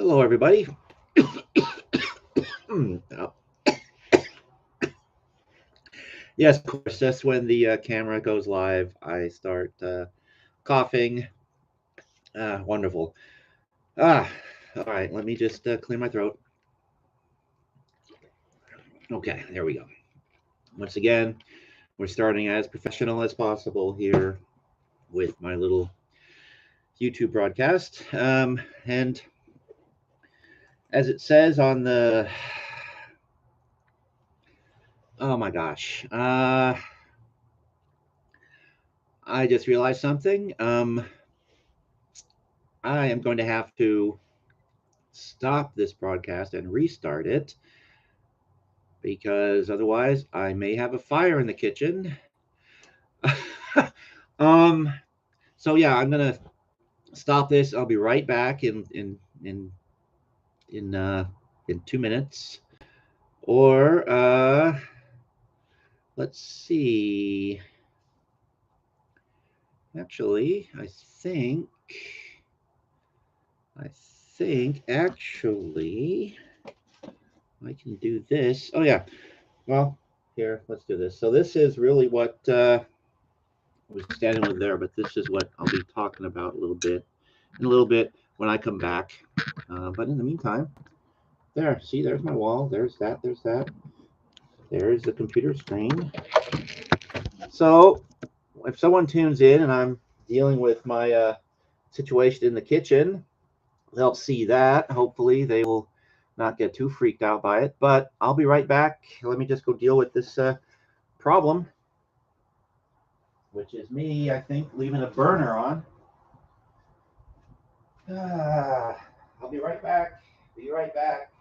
Hello, everybody. Oh, yes, of course. That's when the camera goes live. I start coughing. Wonderful. Ah, all right. Let me just clear my throat. Okay, there we go. Once again, we're starting as professional as possible here with my little YouTube broadcast. And as it says on the, oh my gosh, I just realized something. I am going to have to stop this broadcast and restart it because otherwise I may have a fire in the kitchen. um, so yeah, I'm gonna stop this. I'll be right back in in 2 minutes. Or let's see. Actually, I think actually I can do this. Oh yeah. Well, here, let's do this. So this is really what I was standing with there, but this is what I'll be talking about in a little bit when I come back. But in the meantime, there, see, there's my wall. There's the computer screen. So if someone tunes in and I'm dealing with my situation in the kitchen, they'll see that. Hopefully, they will not get too freaked out by it. But I'll be right back. Let me just go deal with this problem, which is me, I think, leaving a burner on. I'll be right back. Be right back.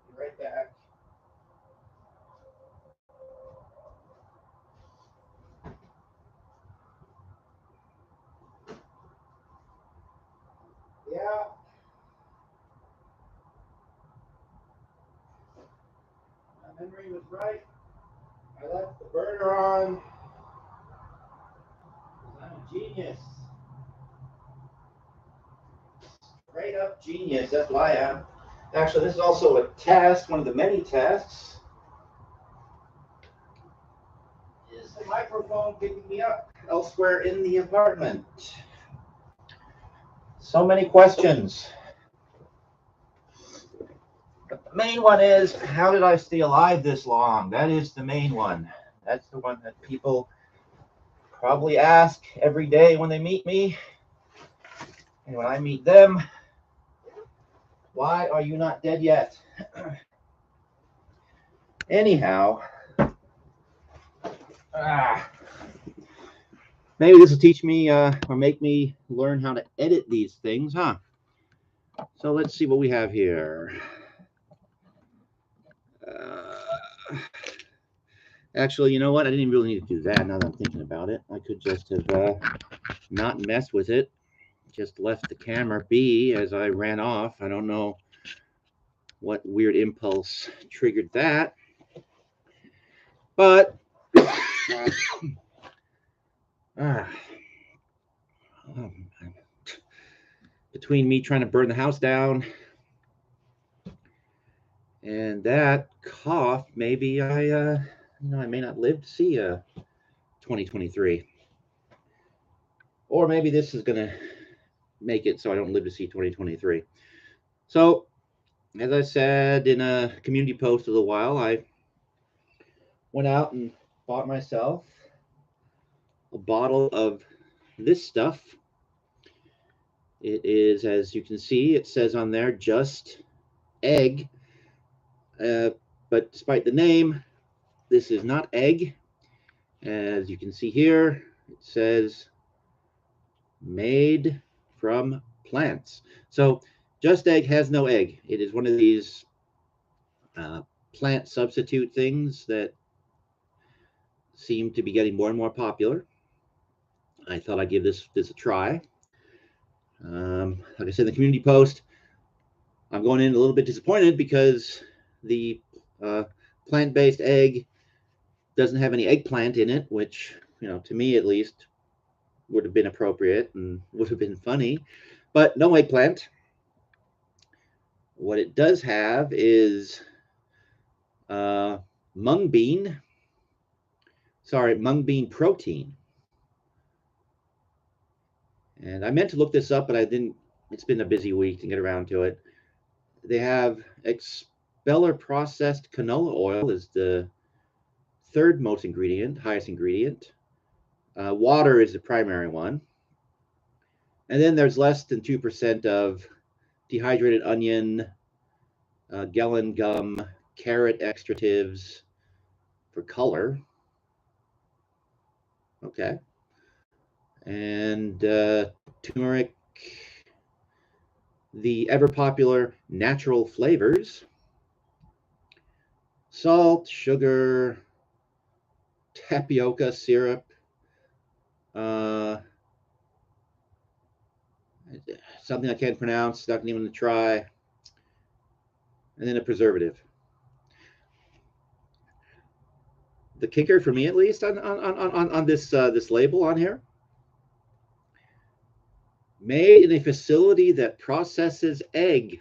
Be right back. Yeah, my memory was right. I left the burner on because I'm a genius. Straight up genius. That's why I am. Actually, this is also a test. One of the many tests is the microphone picking me up elsewhere in the apartment. So many questions. But the main one is, how did I stay alive this long? That is the main one. That's the one that people probably ask every day when they meet me. And when I meet them, why are you not dead yet? Anyhow, maybe this will teach me or make me learn how to edit these things, huh? So let's see what we have here. Actually, you know what? I didn't really need to do that now that I'm thinking about it. I could just have not messed with it, just left the camera be as I ran off. I don't know what weird impulse triggered that. But between me trying to burn the house down and that cough, maybe I may not live to see 2023, or maybe this is gonna make it so I don't live to see 2023. So, as I said in a community post a little while, I went out and bought myself a bottle of this stuff. It is, as you can see, it says on there, just egg. But despite the name, this is not egg. As you can see here, it says made from plants. So Just Egg has no egg. It is one of these plant substitute things that seem to be getting more and more popular. I thought I'd give this a try. Like I said in the community post, I'm going in a little bit disappointed because the plant-based egg doesn't have any eggplant in it, which, to me at least, would have been appropriate and would have been funny. But no eggplant, What it does have is mung bean protein. And I meant to look this up, but I didn't. It's been a busy week to get around to it. They have expeller processed canola oil is the third most ingredient, highest ingredient. Water is the primary one. And then there's less than 2% of dehydrated onion, gellan gum, carrot extractives for color. Okay. And turmeric, the ever popular natural flavors, salt, sugar, tapioca syrup, uh, something I can't pronounce, not even to try, and then a preservative. The kicker for me, at least, on this label on here, made in a facility that processes egg.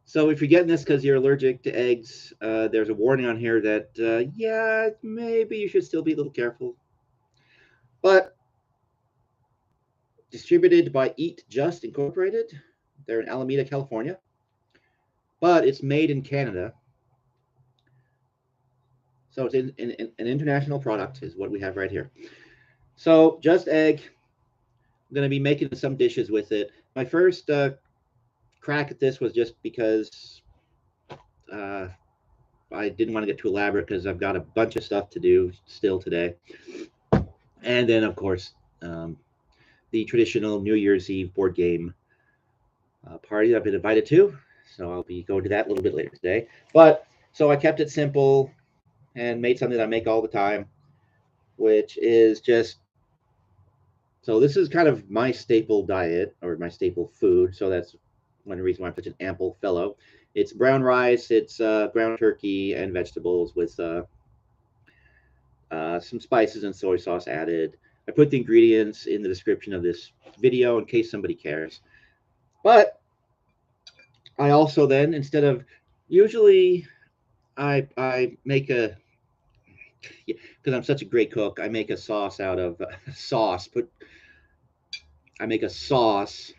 So if you're getting this because you're allergic to eggs, there's a warning on here that, yeah, maybe you should still be a little careful. But distributed by Eat Just Incorporated. They're in Alameda, California. But it's made in Canada. So it's an international product is what we have right here. So just egg. I'm going to be making some dishes with it. My first crack at this was just because I didn't want to get too elaborate because I've got a bunch of stuff to do still today. And then, of course, the traditional New Year's Eve board game party I've been invited to. So I'll be going to that a little bit later today. But so I kept it simple and made something that I make all the time, which is just, so this is kind of my staple diet or my staple food. So that's one reason why I'm such an ample fellow. It's brown rice, it's brown turkey and vegetables with some spices and soy sauce added. I put the ingredients in the description of this video in case somebody cares. But I also then, instead of, usually I make a, because I'm such a great cook, I make a sauce out of I make a sauce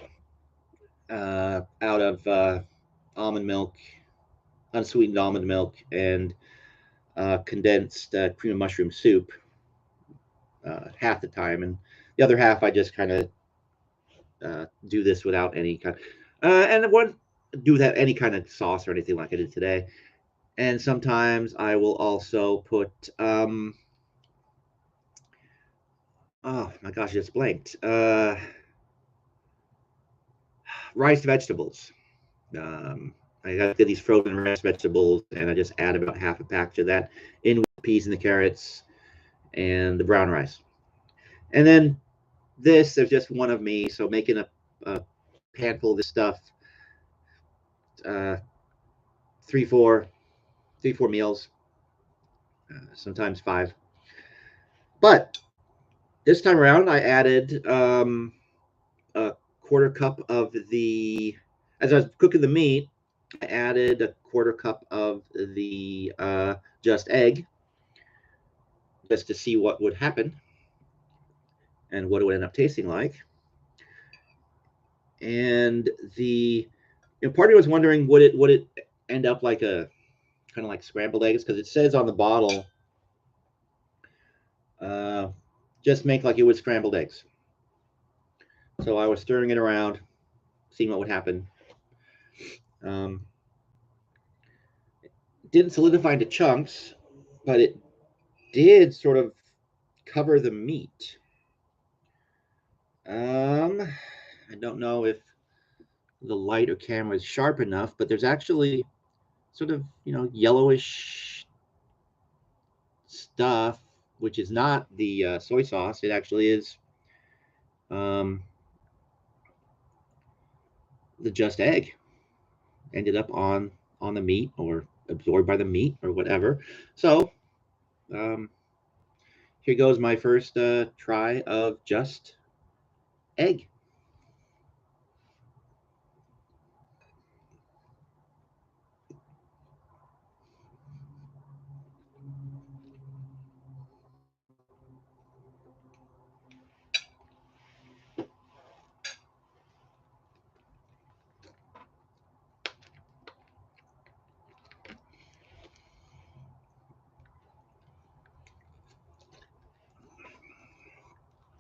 out of almond milk, unsweetened almond milk, and condensed cream of mushroom soup half the time, and the other half I just kind of do this without any kind. And I wouldn't do that any kind of sauce or anything like I did today. And sometimes I will also put oh my gosh, I just blanked. Rice vegetables. I got these frozen rice vegetables, and I just add about half a package of that in with the peas and the carrots and the brown rice. And then this, there's just one of me, so making a handful of this stuff, uh, three, four, meals, sometimes five. But this time around, I added a quarter cup of as I was cooking the meat, I added a quarter cup of the just egg, just to see what would happen and what it would end up tasting like. And part of me was wondering, would it end up like a kind of like scrambled eggs, because it says on the bottle, just make like it would scrambled eggs. So I was stirring it around, seeing what would happen. Didn't solidify into chunks, but it did sort of cover the meat. I don't know if the light or camera is sharp enough, but there's actually sort of, yellowish stuff, which is not the soy sauce. It actually is the just egg. Ended up on the meat or absorbed by the meat or whatever. So here goes my first try of just egg.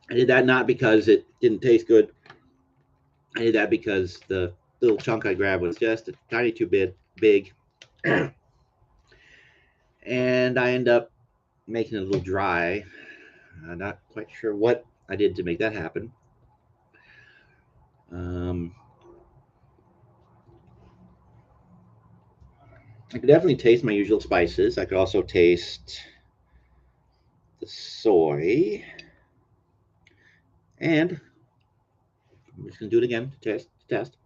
I did that not because it didn't taste good. I did that because the little chunk I grabbed was just a tiny too big, and I end up making it a little dry. I'm not quite sure what I did to make that happen. Um, I could definitely taste my usual spices. I could also taste the soy, and I'm just gonna do it again to test.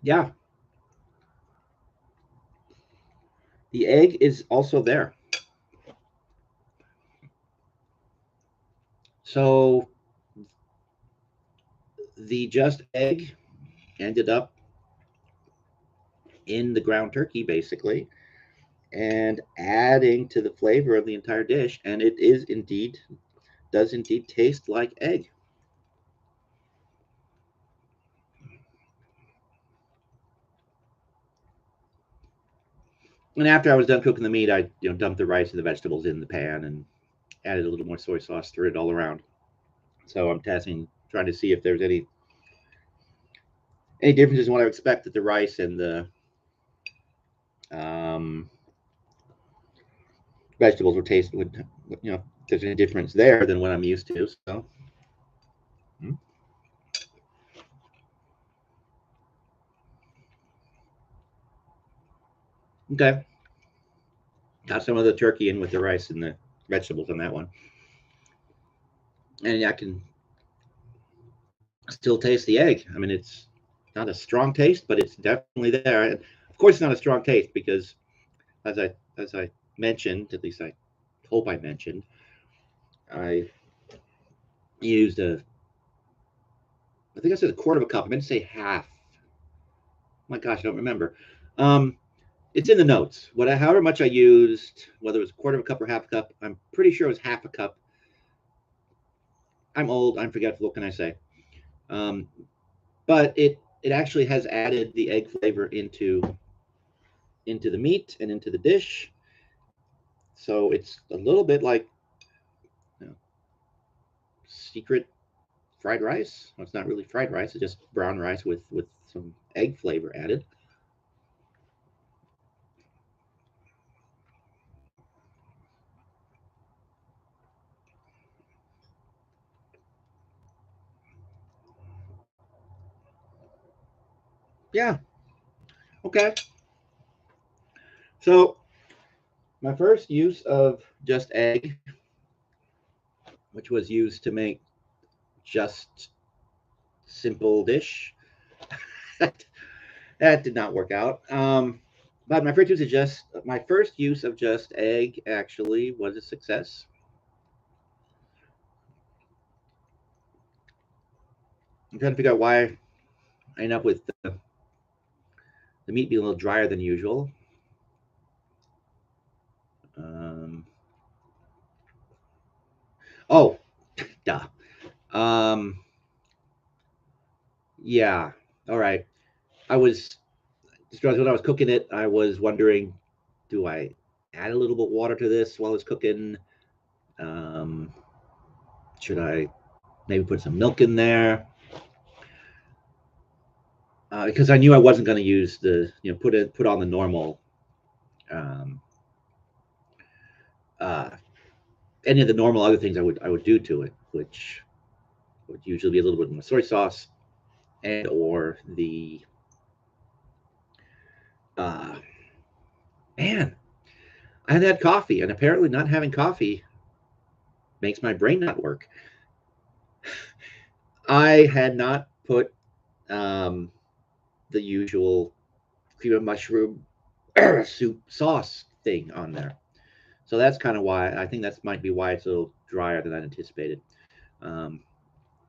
Yeah, the egg is also there. So the just egg ended up in the ground turkey, basically, and adding to the flavor of the entire dish, and it is indeed does indeed taste like egg. And after I was done cooking the meat, I dumped the rice and the vegetables in the pan and added a little more soy sauce, threw it all around. So I'm testing, trying to see if there's any differences in what I expect that the rice and the um, vegetables would taste would if there's any difference there than what I'm used to. So hmm, okay, got some of the turkey in with the rice and the vegetables on that one, and I can still taste the egg. I mean, it's not a strong taste, but it's definitely there. And of course, it's not a strong taste because, as I mentioned, at least I hope I mentioned, I used I think I said a quarter of a cup. I meant to say half. My gosh, I don't remember. Um, it's in the notes. However much I used, whether it was a quarter of a cup or half a cup, I'm pretty sure it was half a cup. I'm old. I'm forgetful. What can I say? Um, but it actually has added the egg flavor into the meat and into the dish. So it's a little bit like you know, secret fried rice. Well, it's not really fried rice; it's just brown rice with some egg flavor added. Yeah. Okay. So my first use of just egg, which was used to make just simple dish, that did not work out. But my first use of just egg actually was a success. I'm trying to figure out why I end up with the meat being a little drier than usual. Um, oh, duh. Um, yeah. All right. I was just when I was cooking it, I was wondering, do I add a little bit of water to this while it's cooking? Um, should I maybe put some milk in there? Because I knew I wasn't going to use put on the normal um, uh, any of the normal other things I would do to it, which would usually be a little bit more soy sauce and or the uh, man. I had had coffee, and apparently not having coffee makes my brain not work. I had not put um, the usual cream of mushroom soup sauce thing on there. So that's kind of why I think that might be why it's a little drier than I anticipated. Um,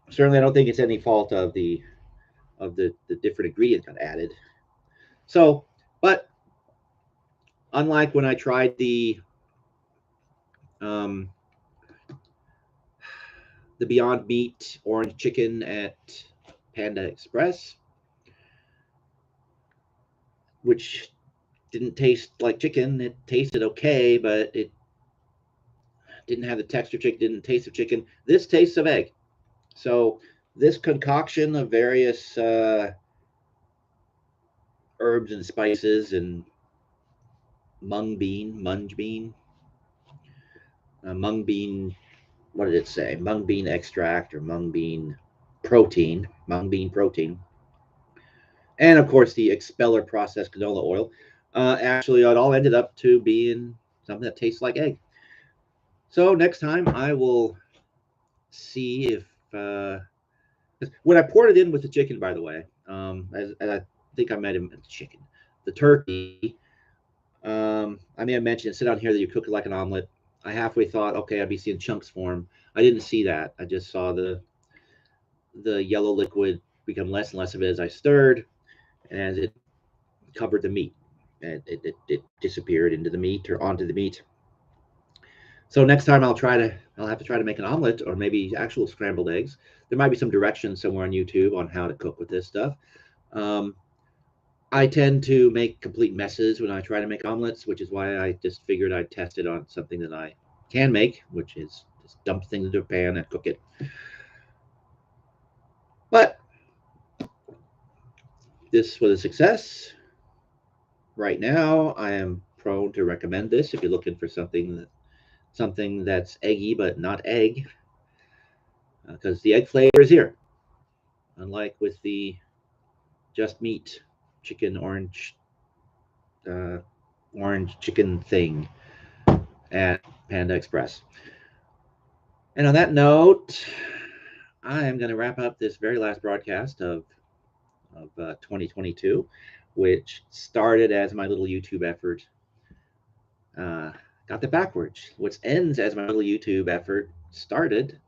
Certainly, I don't think it's any fault of the different ingredients got added. So, but unlike when I tried um, the Beyond Meat orange chicken at Panda Express, which didn't taste like chicken. It tasted okay, but it Didn't have the texture of chicken, didn't taste of chicken. This tastes of egg. So this concoction of various herbs and spices and mung bean, what did it say? Mung bean extract or mung bean protein, and of course the expeller processed canola oil. Actually, it all ended up to being something that tastes like egg. So next time I will see if when I poured it in with the chicken, by the way, as I think I might have chicken, the turkey. I may have mentioned sit down here that you cook it like an omelet. I halfway thought, okay, I'd be seeing chunks form. I didn't see that. I just saw the yellow liquid become less and less of it as I stirred, and as it covered the meat, and it disappeared into the meat or onto the meat. So next time I'll have to try to make an omelet or maybe actual scrambled eggs. There might be some directions somewhere on YouTube on how to cook with this stuff. Um, I tend to make complete messes when I try to make omelets, which is why I just figured I'd test it on something that I can make, which is just dump things into a pan and cook it. But this was a success. Right now, I am prone to recommend this if you're looking for something that's eggy but not egg, because the egg flavor is here. Unlike with the just meat chicken uh, orange chicken thing at Panda Express. And on that note, I am going to wrap up this very last broadcast of 2022, which started as my little YouTube effort. Got that backwards. What ends as my little YouTube effort started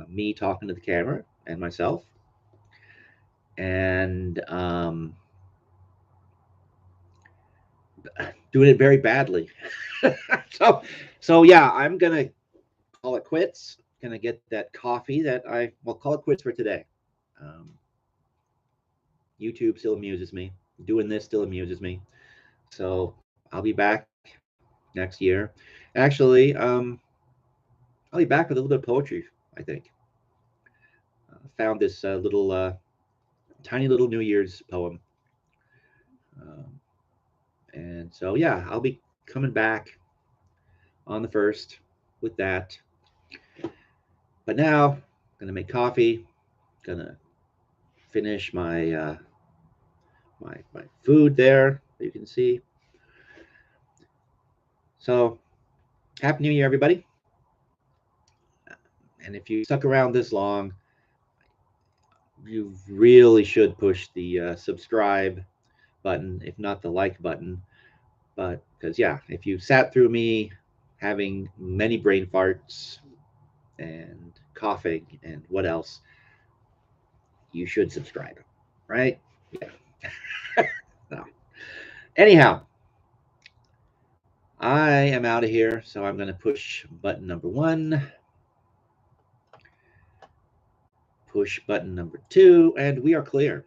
me talking to the camera and myself, and doing it very badly. so yeah, I'm gonna call it quits. Gonna get that coffee that will call it quits for today. Um, YouTube still amuses me. Doing this still amuses me. So I'll be back next year. Actually, I'll be back with a little bit of poetry, I think. Found this tiny little New Year's poem. Um, and so, yeah, I'll be coming back on the 1st with that. But now, I'm going to make coffee, going to finish my my food there, you can see. So, Happy New Year, everybody. And if you stuck around this long, you really should push the subscribe button, if not the like button. But because, yeah, if you sat through me having many brain farts and coughing and what else, you should subscribe, right? Yeah. No. Anyhow, I am out of here, so I'm going to push button number 1, push button number 2, and we are clear.